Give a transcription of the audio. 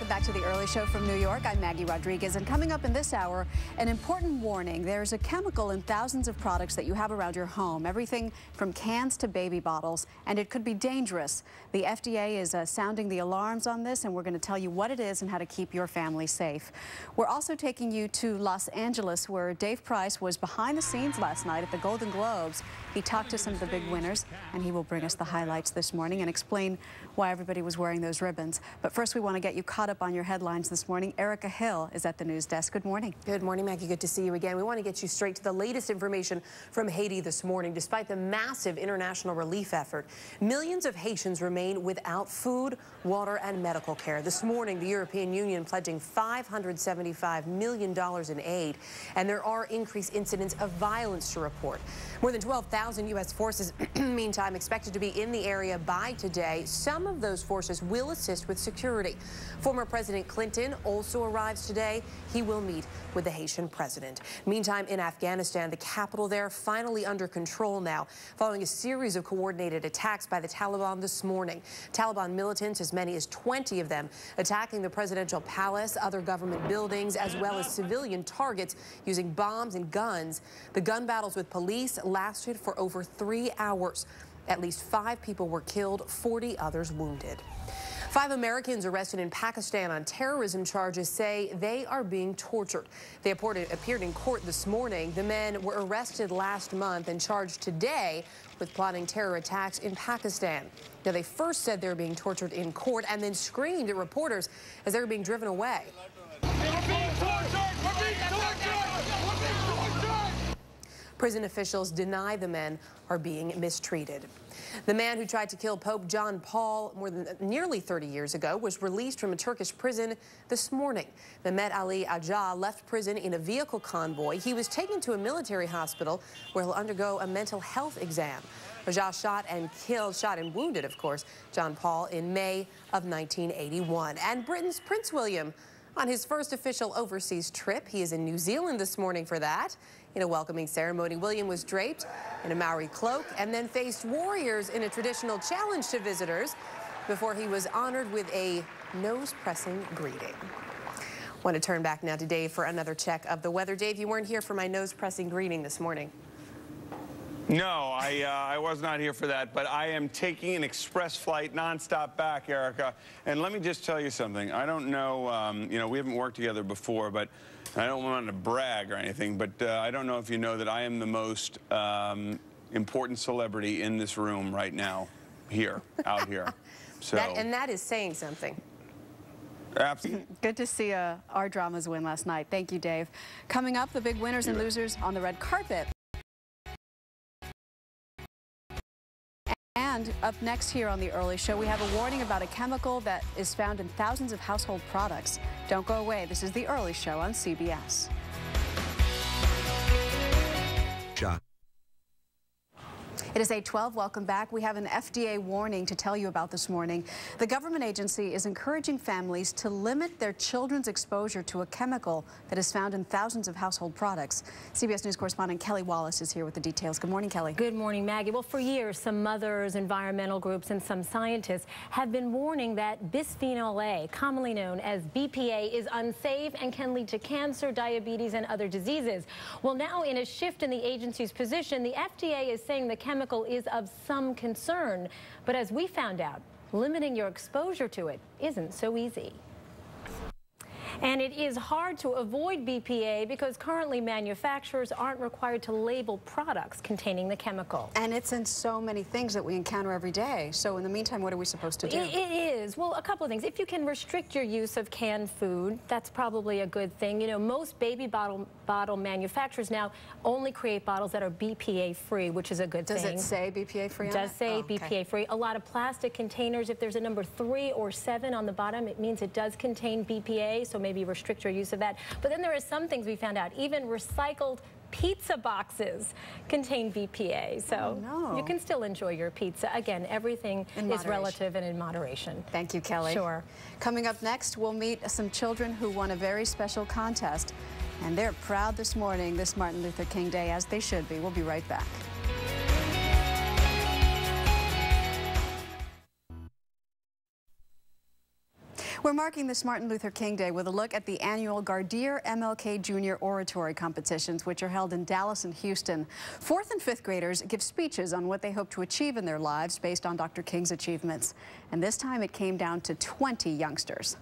Welcome back to the Early Show from New York. I'm Maggie Rodriguez, and coming up in this hour, an important warning. There's a chemical in thousands of products that you have around your home, everything from cans to baby bottles, and it could be dangerous. The FDA is sounding the alarms on this, and we're going to tell you what it is and how to keep your family safe. We're also taking you to Los Angeles, where Dave Price was behind the scenes last night at the Golden Globes. He talked to some of the big winners, and he will bring us the highlights this morning and explain why everybody was wearing those ribbons. But first, we want to get you caught up on your headlines this morning. Erica Hill is at the news desk. Good morning. Good morning, Maggie. Good to see you again. We want to get you straight to the latest information from Haiti this morning. Despite the massive international relief effort, millions of Haitians remain without food, water, and medical care. This morning, the European Union pledging $575 million in aid, and there are increased incidents of violence to report. More than 12,000 U.S. forces, meantime, expected to be in the area by today. Some of those forces will assist with security. Former President Clinton also arrives today. He will meet with the Haitian president. Meantime, in Afghanistan, the capital there finally under control now, following a series of coordinated attacks by the Taliban this morning. Taliban militants, as many as 20 of them, attacking the presidential palace, other government buildings, as well as civilian targets using bombs and guns. The gun battles with police lasted for over 3 hours. At least 5 people were killed, 40 others wounded. 5 Americans arrested in Pakistan on terrorism charges say they are being tortured. They appeared in court this morning. The men were arrested last month and charged today with plotting terror attacks in Pakistan. Now, they first said they were being tortured in court and then screamed at reporters as they were being driven away. Prison officials deny the men are being mistreated. The man who tried to kill Pope John Paul nearly 30 years ago was released from a Turkish prison this morning. Mehmet Ali Aja left prison in a vehicle convoy. He was taken to a military hospital where he'll undergo a mental health exam. Aja shot and wounded, of course, John Paul in May of 1981. And Britain's Prince William on his first official overseas trip. He is in New Zealand this morning for that. In a welcoming ceremony, William was draped in a Maori cloak and then faced warriors in a traditional challenge to visitors before he was honored with a nose-pressing greeting. Want to turn back now to Dave for another check of the weather. Dave, you weren't here for my nose-pressing greeting this morning. No, I was not here for that, but I am taking an express flight nonstop back, Erica. And let me just tell you something. I don't know, you know, we haven't worked together before, but I don't want to brag or anything, but I don't know if you know that I am the most important celebrity in this room right now, out here. So, and that is saying something. Absolutely. Good to see our dramas win last night. Thank you, Dave. Coming up, the big winners and losers on the red carpet. And up next here on the Early Show, we have a warning about a chemical that is found in thousands of household products. Don't go away. This is the Early Show on CBS. It is 8:12. Welcome back. We have an FDA warning to tell you about this morning. The government agency is encouraging families to limit their children's exposure to a chemical that is found in thousands of household products. CBS News correspondent Kelly Wallace is here with the details. Good morning, Kelly. Good morning, Maggie. Well, for years, some mothers, environmental groups, and some scientists have been warning that bisphenol A, commonly known as BPA, is unsafe and can lead to cancer, diabetes, and other diseases. Well, now in a shift in the agency's position, the FDA is saying the chemical is of some concern. But as we found out, limiting your exposure to it isn't so easy. And it is hard to avoid BPA because currently manufacturers aren't required to label products containing the chemical. And it's in so many things that we encounter every day. So in the meantime, what are we supposed to do? It is. Well, a couple of things. If you can restrict your use of canned food, that's probably a good thing. You know, most baby bottle manufacturers now only create bottles that are BPA free, which is a good thing. Does it say BPA free on it? It does say BPA free. A lot of plastic containers, if there's a number 3 or 7 on the bottom, it means it does contain BPA, so maybe restrict your use of that. But then there are some things we found out. Even recycled pizza boxes contain BPA, so you can still enjoy your pizza. Again, everything is relative and in moderation. Thank you, Kelly. Sure. Coming up next, we'll meet some children who won a very special contest, and they're proud this morning, this Martin Luther King Day, as they should be. We'll be right back. We're marking this Martin Luther King Day with a look at the annual Gardere MLK Jr. Oratory Competitions, which are held in Dallas and Houston. 4th and 5th graders give speeches on what they hope to achieve in their lives based on Dr. King's achievements. And this time it came down to 20 youngsters.